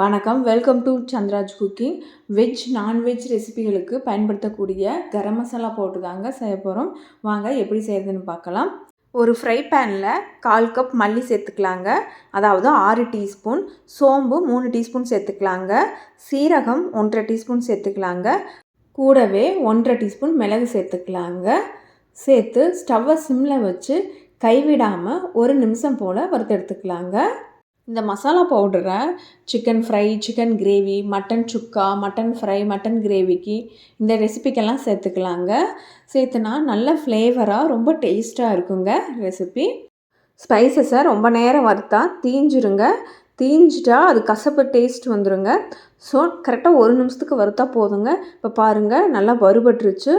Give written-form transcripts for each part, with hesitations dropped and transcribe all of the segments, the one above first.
வணக்கம். Welcome to Chandraj cooking. Veg, non veg ரெசிபிகளுக்கு பயன்படுத்தக்கூடிய கரம் மசாலா போட்டு தாங்க செய்ய போகிறோம். வாங்க எப்படி செய்கிறதுன்னு பார்க்கலாம். ஒரு ஃப்ரை பேனில் 1/4 கப் மல்லி சேர்த்துக்கலாங்க. அதாவது 6 டீஸ்பூன். சோம்பு 3 டீஸ்பூன் சேர்த்துக்கலாங்க. சீரகம் 1.5 டீஸ்பூன் சேர்த்துக்கலாங்க. கூடவே 1.5 டீஸ்பூன் மிளகு சேர்த்துக்கலாங்க. சேர்த்து ஸ்டவ்வை சிம்மில் வச்சு கைவிடாமல் 1 நிமிஷம் போல் வறுத்தெடுத்துக்கலாங்க. இந்த மசாலா பவுடரை chicken fry, chicken gravy, mutton sukka, mutton fry, mutton கிரேவிக்கு இந்த ரெசிபிக்கெல்லாம் சேர்த்துக்கலாங்க. சேர்த்துனா நல்ல ஃப்ளேவராக ரொம்ப டேஸ்ட்டாக இருக்குங்க ரெசிபி. ஸ்பைசஸை ரொம்ப நேரம் வறுத்தா தீஞ்சிருங்க. தீஞ்சிட்டா அது கசப்பு டேஸ்ட் வந்துடுங்க. ஸோ கரெக்டாக 1 நிமிஷத்துக்கு வறுத்தா போதுங்க. இப்போ பாருங்கள், நல்லா வறுபட்டுருச்சு.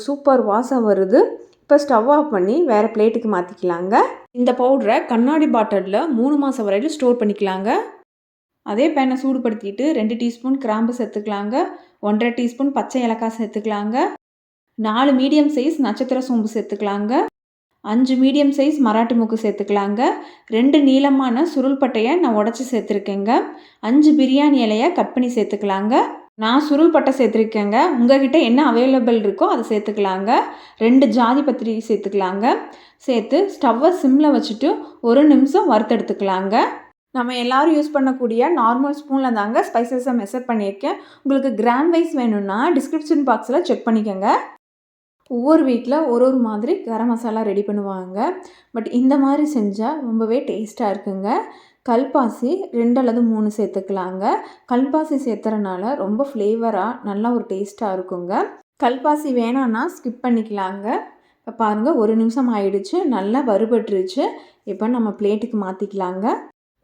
சூப்பர் வாசம் வருது. இப்போ ஸ்டவ் ஆஃப் பண்ணி வேறு பிளேட்டுக்கு மாற்றிக்கலாங்க. இந்த பவுடரை கண்ணாடி பாட்டிலில் 3 மாதம் வரையிலும் ஸ்டோர் பண்ணிக்கலாங்க. அதே பேனை சூடுபடுத்திட்டு 2 டீஸ்பூன் கிராம்பு சேர்த்துக்கலாங்க. 1.5 டீஸ்பூன் பச்சை ஏலக்காய் சேர்த்துக்கலாங்க. 4 மீடியம் சைஸ் நட்சத்திர சோம்பு சேர்த்துக்கலாங்க. 5 மீடியம் சைஸ் மராட்டி மூக்கு சேர்த்துக்கலாங்க. 2 நீளமான சுருள் பட்டையை நான் உடச்சி சேர்த்துருக்கேங்க. 5 பிரியாணி இலையை கட் பண்ணி சேர்த்துக்கலாங்க. நான் சுருள் பட்டை சேர்த்துருக்கேங்க. உங்கள்கிட்ட என்ன அவைலபிள் இருக்கோ அதை சேர்த்துக்கலாங்க. 2 ஜாதி பத்திரி சேர்த்துக்கலாங்க. சேர்த்து ஸ்டவ்வை சிம்மில் வச்சுட்டு 1 நிமிஷம் வறுத்தெடுத்துக்கலாங்க. நம்ம எல்லோரும் யூஸ் பண்ணக்கூடிய நார்மல் ஸ்பூனில் தாங்க ஸ்பைசஸை மெஷர் பண்ணியிருக்கேன். உங்களுக்கு கிராம் வைஸ் வேணும்னா டிஸ்கிரிப்ஷன் பாக்ஸில் செக் பண்ணிக்கோங்க. ஒவ்வொரு வீட்டில் ஒரு மாதிரி கரம் மசாலா ரெடி பண்ணுவாங்க. பட் இந்த மாதிரி செஞ்சால் ரொம்பவே டேஸ்ட்டாக இருக்குங்க. கல்பாசி 2 அல்லது 3 சேர்த்துக்கலாங்க. கல்பாசி சேர்த்துறனால ரொம்ப ஃப்ளேவராக நல்லா ஒரு டேஸ்ட்டாக இருக்குங்க. கல்பாசி வேணான்னா ஸ்கிப் பண்ணிக்கலாங்க. இப்போ பாருங்கள், 1 நிமிஷம் ஆயிடுச்சு. நல்லா வறுபட்டுருச்சு. இப்போ நம்ம பிளேட்டுக்கு மாற்றிக்கலாங்க.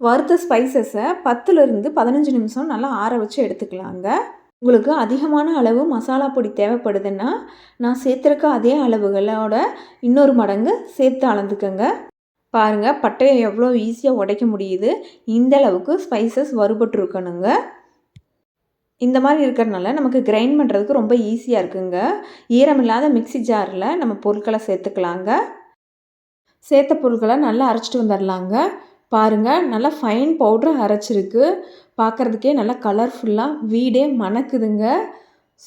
வறுத்த ஸ்பைசஸை 10லிருந்து 15 நிமிஷம் நல்லா ஆற வச்சு எடுத்துக்கலாங்க. உங்களுக்கு அதிகமான அளவு மசாலா பொடி தேவைப்படுதுன்னா நான் சேர்த்துருக்க அதே அளவுகளோட இன்னொரு மடங்கு சேர்த்து அளந்துக்கங்க. பாருங்கள், பட்டையை எவ்வளோ ஈஸியாக உடைக்க முடியுது. இந்த அளவுக்கு ஸ்பைசஸ் வறுபட்டுருக்கணுங்க. இந்த மாதிரி இருக்கிறதுனால நமக்கு கிரைண்ட் பண்ணுறதுக்கு ரொம்ப ஈஸியாக இருக்குங்க. ஈரமில்லாத மிக்சி ஜாரில் நம்ம பொருட்களை சேர்த்துக்கலாங்க. சேர்த்த பொருட்களை நல்லா அரைச்சிட்டு வந்துடலாங்க. பாருங்கள், நல்லா ஃபைன் பவுடர் அரைச்சிருக்கு. பார்க்குறதுக்கே நல்லா கலர்ஃபுல்லாக வீடே மணக்குதுங்க.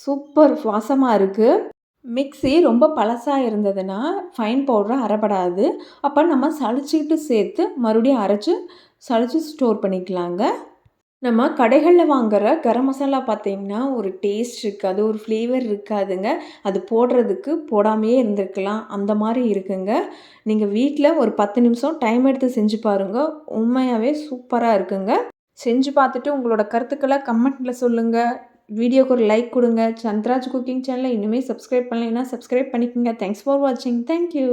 சூப்பர் வாசமாக இருக்குது. மிக்ஸி ரொம்ப பழசாக இருந்ததுன்னா ஃபைன் பவுடராக அரைப்படாது. அப்போ நம்ம சளிச்சிக்கிட்டு சேர்த்து மறுபடியும் அரைச்சி சளிச்சு ஸ்டோர் பண்ணிக்கலாங்க. நம்ம கடைகளில் வாங்குகிற கரம் மசாலா பார்த்திங்கன்னா ஒரு டேஸ்ட் இருக்காது, ஒரு ஃப்ளேவர் இருக்காதுங்க. அது போடுறதுக்கு போடாமையே இருந்திருக்கலாம், அந்த மாதிரி இருக்குங்க. நீங்கள் வீட்டில் ஒரு 10 நிமிஷம் டைம் எடுத்து செஞ்சு பாருங்கள். உண்மையாகவே சூப்பராக இருக்குங்க. செஞ்சு பார்த்துட்டு உங்களோட கருத்துக்களை கமெண்ட்டில் சொல்லுங்கள். வீடியோக்கு ஒரு லைக் கொடுங்க. சந்திராஜ் குக்கிங் சேனலை இன்னுமே சப்ஸ்கிரைப் பண்ணலைன்னா சப்ஸ்கிரைப் பண்ணிக்கோங்க. தேங்க்ஸ் ஃபார் வாட்சிங். தேங்க்யூ.